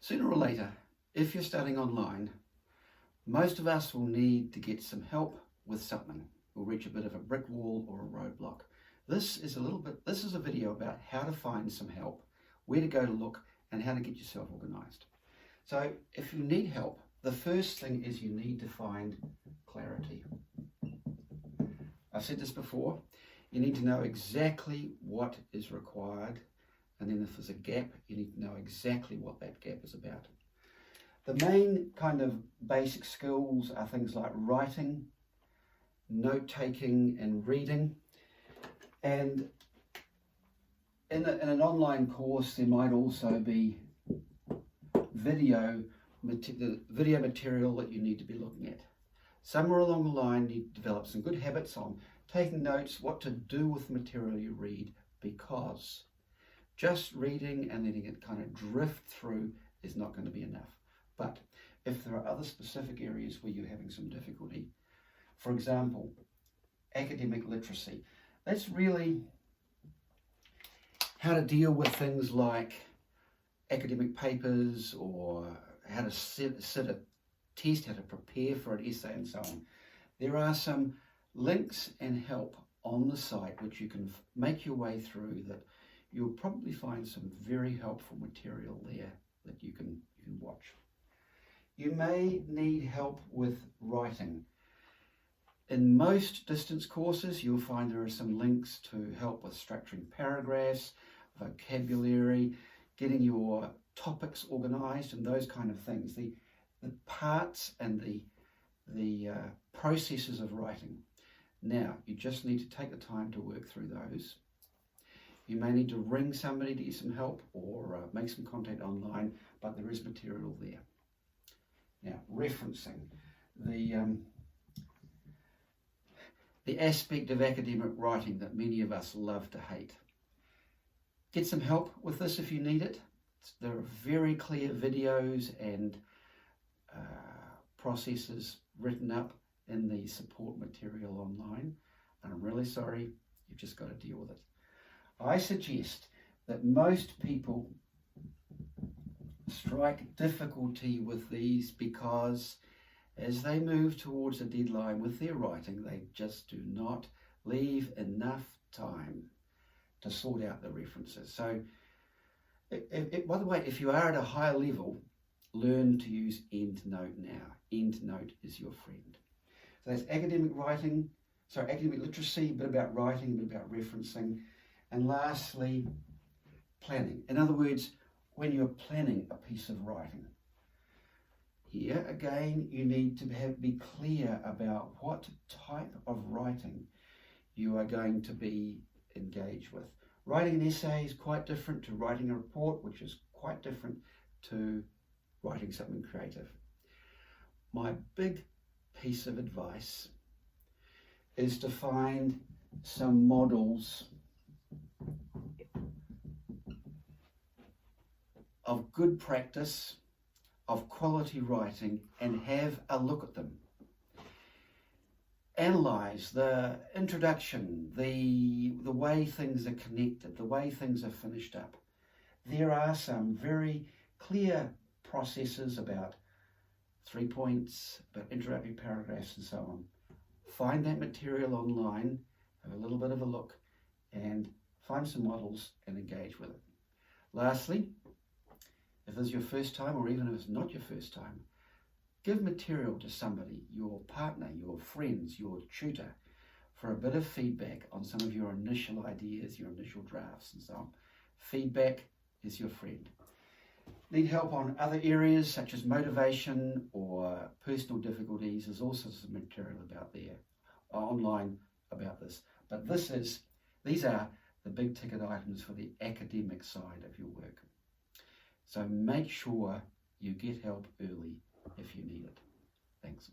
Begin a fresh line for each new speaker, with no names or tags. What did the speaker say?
Sooner or later, if you're studying online, most of us will need to get some help with something. We'll reach a bit of a brick wall or a roadblock. This is a video about how to find some help, where to go to look, and how to get yourself organized. So if you need help, the first thing is you need to find clarity. I've said this before, you need to know exactly what is required, and then if there's a gap, you need to know exactly what that gap is about. The main kind of basic skills are things like writing, note-taking and reading. And in an online course, there might also be video material that you need to be looking at. Somewhere along the line, you develop some good habits on taking notes, what to do with the material you read, because just reading and letting it kind of drift through is not going to be enough. But if there are other specific areas where you're having some difficulty, for example, academic literacy, that's really how to deal with things like academic papers or how to sit a test, how to prepare for an essay and so on. There are some links and help on the site which you can make your way through that you'll probably find some very helpful material there that you can watch. You may need help with writing. In most distance courses, you'll find there are some links to help with structuring paragraphs, vocabulary, getting your topics organized and those kind of things. The parts and the processes of writing. Now, you just need to take the time to work through those. You may need to ring somebody to get some help or make some contact online, but there is material there. Now, referencing. The aspect of academic writing that many of us love to hate. Get some help with this if you need it. There are very clear videos and processes written up in the support material online, and I'm really sorry, you've just got to deal with it. I suggest that most people strike difficulty with these because as they move towards a deadline with their writing, they just do not leave enough time to sort out the references. So, by the way, if you are at a higher level, learn to use EndNote now. EndNote is your friend. So that's academic literacy, a bit about writing, a bit about referencing. And lastly, planning. In other words, when you're planning a piece of writing, here again, you need to be clear about what type of writing you are going to be engaged with. Writing an essay is quite different to writing a report, which is quite different to writing something creative. My big piece of advice is to find some models of good practice, of quality writing, and have a look at them. Analyze the introduction, the way things are connected, the way things are finished up. There are some very clear processes about 3 points, about introductory paragraphs and so on. Find that material online, have a little bit of a look, and find some models and engage with it. Lastly, if this is your first time, or even if it's not your first time, give material to somebody, your partner, your friends, your tutor, for a bit of feedback on some of your initial ideas, your initial drafts and so on. Feedback is your friend. Need help on other areas such as motivation or personal difficulties? There's also some material about there, online about this. But these are the big ticket items for the academic side of your work. So make sure you get help early if you need it. Thanks.